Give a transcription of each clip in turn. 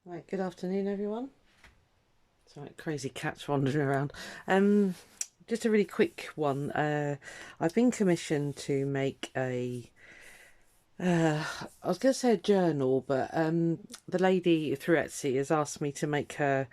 Right, good afternoon, everyone. Sorry, crazy cats wandering around. Just a really quick one. I've been commissioned to make I was going to say a journal, but the lady through Etsy has asked me to make her.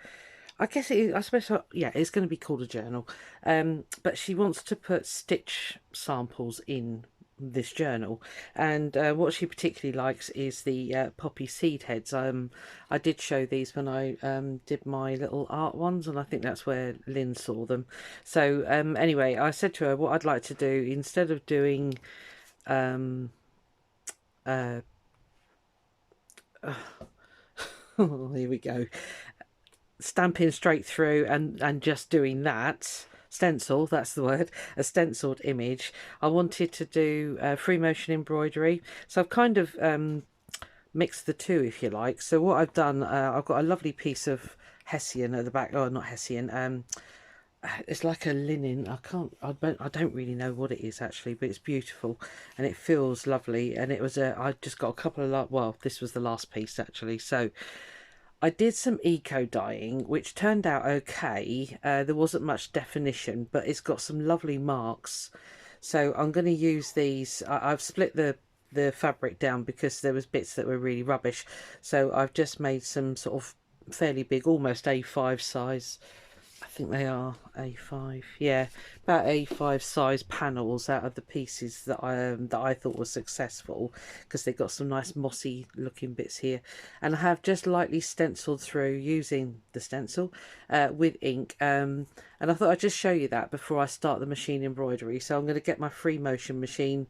I guess I suppose, yeah, it's going to be called a journal. But she wants to put stitch samples in this journal, and what she particularly likes is the poppy seed heads. I did show these when I did my little art ones, and I think that's where Lynn saw them. So anyway, I said to her what I'd like to do instead of doing um, uh, here we go, stamping straight through and just doing that stencil, that's the word, a stenciled image. I wanted to do free motion embroidery, so I've kind of mixed the two, if you like. So what I've done, I've got a lovely piece of hessian at the back. Oh, not hessian, it's like a linen. I don't really know what it is actually, but it's beautiful and it feels lovely. And it was I just got a couple of, well, this was the last piece actually. So I did some eco dyeing, which turned out okay. There wasn't much definition, but it's got some lovely marks. So I'm going to use these. I've split the fabric down because there was bits that were really rubbish. So I've just made some sort of fairly big, almost A5 size. I think they are A5, yeah, about A5 size panels out of the pieces that I thought were successful, because they got some nice mossy looking bits here, and I have just lightly stenciled through using the stencil with ink, and I thought I'd just show you that before I start the machine embroidery. So I'm going to get my free motion machine,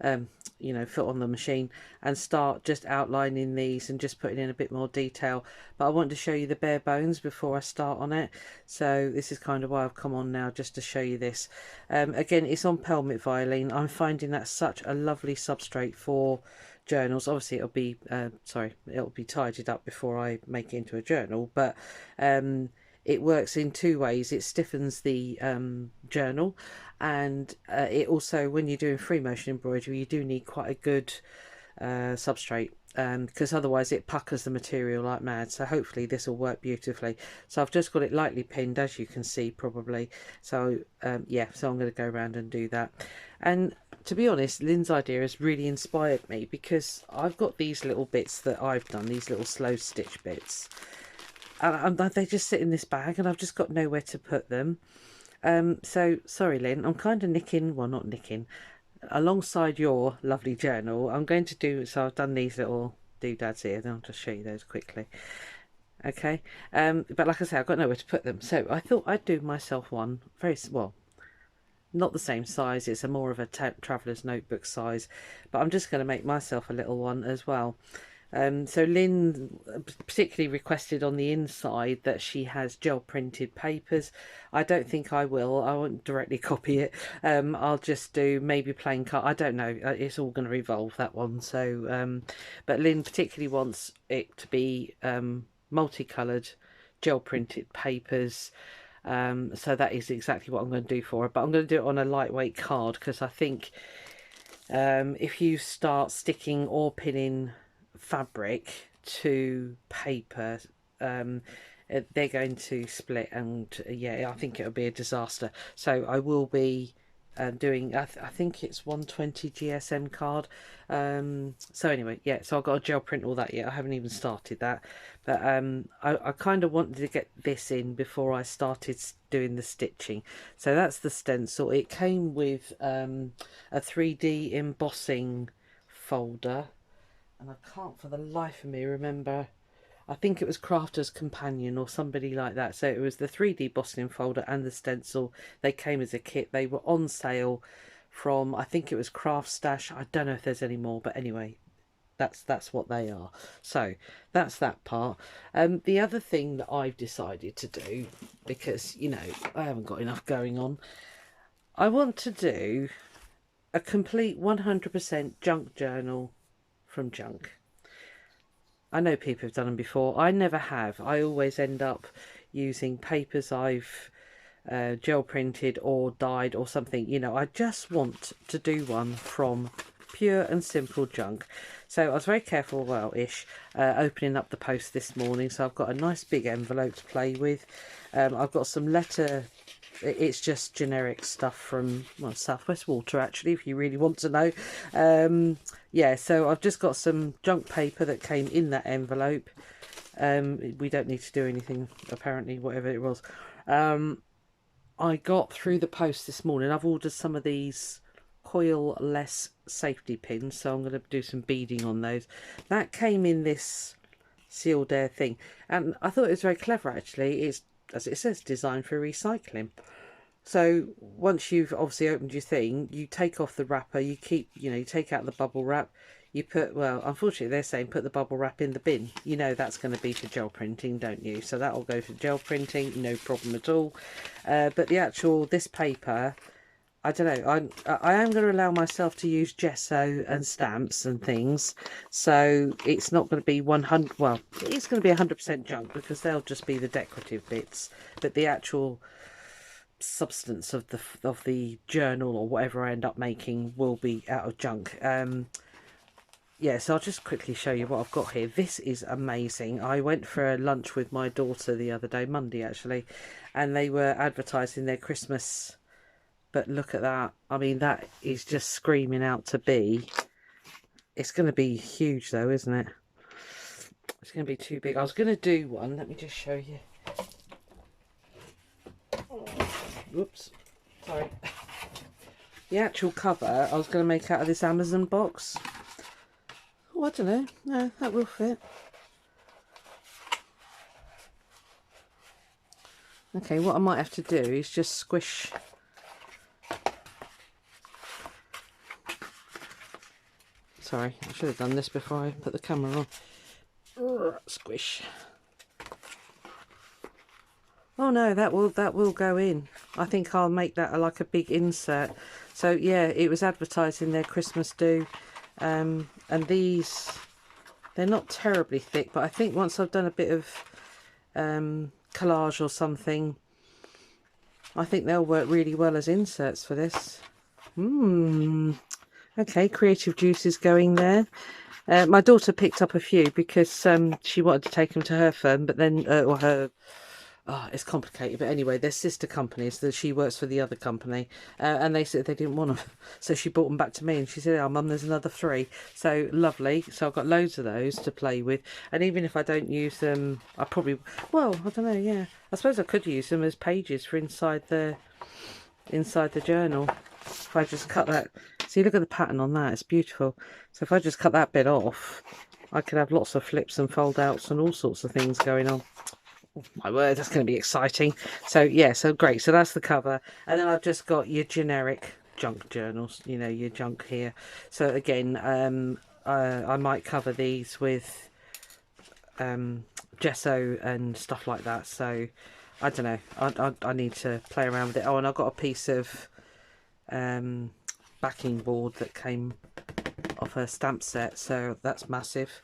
foot on the machine, and start just outlining these and just putting in a bit more detail. But I want to show you the bare bones before I start on it, so this is kind of why I've come on now, just to show you this. Again, it's on Pelmet Vilene. I'm finding that such a lovely substrate for journals. Obviously it'll be it'll be tidied up before I make it into a journal, but it works in two ways. It stiffens the journal, and it also, when you're doing free motion embroidery, you do need quite a good substrate, because otherwise it puckers the material like mad. So hopefully this will work beautifully. So I've just got it lightly pinned, as you can see probably. So yeah, so I'm going to go around and do that. And to be honest, Lynn's idea has really inspired me, because I've got these little bits that I've done, these little slow stitch bits, and they just sit in this bag and I've just got nowhere to put them. So sorry, Lynn, I'm kind of nicking, well, not nicking, alongside your lovely journal. I'm going to do, so I've done these little doodads here, then I'll just show you those quickly. Okay, but like I say, I've got nowhere to put them, so I thought I'd do myself one very well, not the same size, it's a more of a traveller's notebook size, but I'm just going to make myself a little one as well. So Lynn particularly requested on the inside that she has gel printed papers. I don't think I will. I won't directly copy it. I'll just do maybe plain cut. I don't know. It's all going to revolve, that one. So, but Lynn particularly wants it to be multicoloured gel printed papers. So that is exactly what I'm going to do for her. But I'm going to do it on a lightweight card, because I think if you start sticking or pinning fabric to paper, they're going to split, and yeah, I think it'll be a disaster. So I will be doing, I think it's 120 GSM card. So anyway, yeah, so I've got to gel print all that yet. I haven't even started that, but I kind of wanted to get this in before I started doing the stitching. So that's the stencil. It came with a 3D embossing folder, and I can't for the life of me remember. I think it was Crafter's Companion or somebody like that. So it was the 3D embossing folder and the stencil. They came as a kit. They were on sale from, I think it was Craft Stash. I don't know if there's any more, but anyway, that's what they are. So that's that part. The other thing that I've decided to do, because, you know, I haven't got enough going on, I want to do a complete 100% junk journal from junk. I know people have done them before. I never have. I always end up using papers I've gel printed or dyed or something. You know, I just want to do one from pure and simple junk. So I was very careful, well-ish, opening up the post this morning. So I've got a nice big envelope to play with. I've got some letter... It's just generic stuff from, well, Southwest Water, actually, if you really want to know. Yeah, so I've just got some junk paper that came in that envelope. We don't need to do anything, apparently, whatever it was. I got through the post this morning. I've ordered some of these coil-less safety pins, so I'm going to do some beading on those. That came in this sealed air thing, and I thought it was very clever, actually. It's, as it says, designed for recycling. So once you've obviously opened your thing, you take off the wrapper, you keep, you take out the bubble wrap, you put, well, unfortunately they're saying put the bubble wrap in the bin. You know that's going to be for gel printing, don't you? So that'll go for gel printing, no problem at all. But the actual, this paper, I don't know, I am going to allow myself to use gesso and stamps and things, so it's not going to be 100, well, it's going to be 100% junk, because they'll just be the decorative bits, but the actual substance of the journal or whatever I end up making will be out of junk. Yeah, so I'll just quickly show you what I've got here. This is amazing. I went for a lunch with my daughter the other day, Monday actually, and they were advertising their Christmas. But look at that. I mean, that is just screaming out to be. It's going to be huge though, isn't it? It's going to be too big. I was going to do one. Let me just show you. Whoops. Sorry. The actual cover I was going to make out of this Amazon box. Oh, I don't know. No, that will fit. Okay, what I might have to do is just squish... Sorry, I should have done this before I put the camera on. Squish. Oh no, that will go in. I think I'll make that like a big insert. So yeah, it was advertising their Christmas do, and these, they're not terribly thick, but I think once I've done a bit of collage or something, I think they'll work really well as inserts for this. Okay, creative juices going there. My daughter picked up a few because she wanted to take them to her firm, but then, or her, oh, it's complicated. But anyway, they're sister companies. That she works for the other company, and they said they didn't want them, so she brought them back to me. And she said, "Oh, Mum, there's another 3." So lovely. So I've got loads of those to play with. And even if I don't use them, I probably, well, I don't know. Yeah, I suppose I could use them as pages for inside the journal. If I just cut that, see, look at the pattern on that, it's beautiful. So if I just cut that bit off, I could have lots of flips and fold outs and all sorts of things going on. Oh, my word, that's going to be exciting. So yeah, so great. So that's the cover, and then I've just got your generic junk journals, your junk here. So again, I might cover these with gesso and stuff like that. So I don't know, I need to play around with it. Oh, and I've got a piece of backing board that came off her stamp set, so that's massive,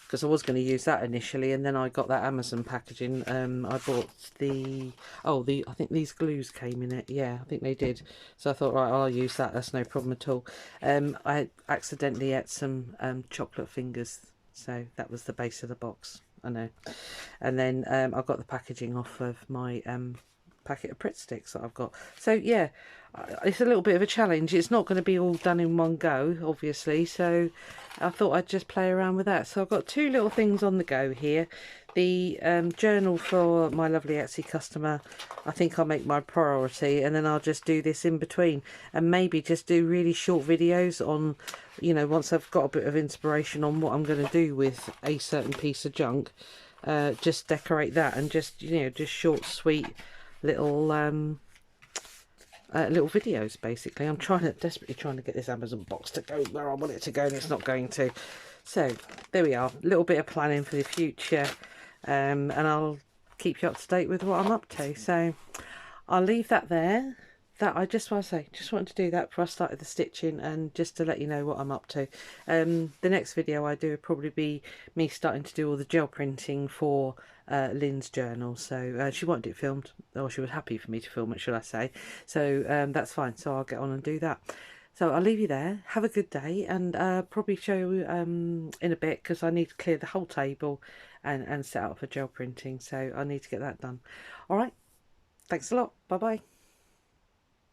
because I was going to use that initially, and then I got that Amazon packaging. I bought I think these glues came in it. Yeah, I think they did. So I thought, right, I'll use that, that's no problem at all. I accidentally ate some chocolate fingers, so that was the base of the box, I know. And then I got the packaging off of my packet of Pritt sticks that I've got. So yeah, it's a little bit of a challenge. It's not going to be all done in one go, obviously, so I thought I'd just play around with that. So I've got 2 little things on the go here. The journal for my lovely Etsy customer, I think I'll make my priority, and then I'll just do this in between, and maybe just do really short videos on, once I've got a bit of inspiration on what I'm going to do with a certain piece of junk, just decorate that, and just just short, sweet little little videos. Basically, I'm desperately trying to get this Amazon box to go where I want it to go, and it's not going to. So there we are, a little bit of planning for the future, and I'll keep you up to date with what I'm up to. So I'll leave that there. That I just want to say, just wanted to do that before I started the stitching, and just to let you know what I'm up to. The next video I do will probably be me starting to do all the gel printing for Lynn's journal. So she wanted it filmed, or she was happy for me to film it, should I say. So that's fine, so I'll get on and do that. So I'll leave you there. Have a good day, and probably show in a bit, because I need to clear the whole table and set up for gel printing. So I need to get that done. All right. Thanks a lot. Bye bye.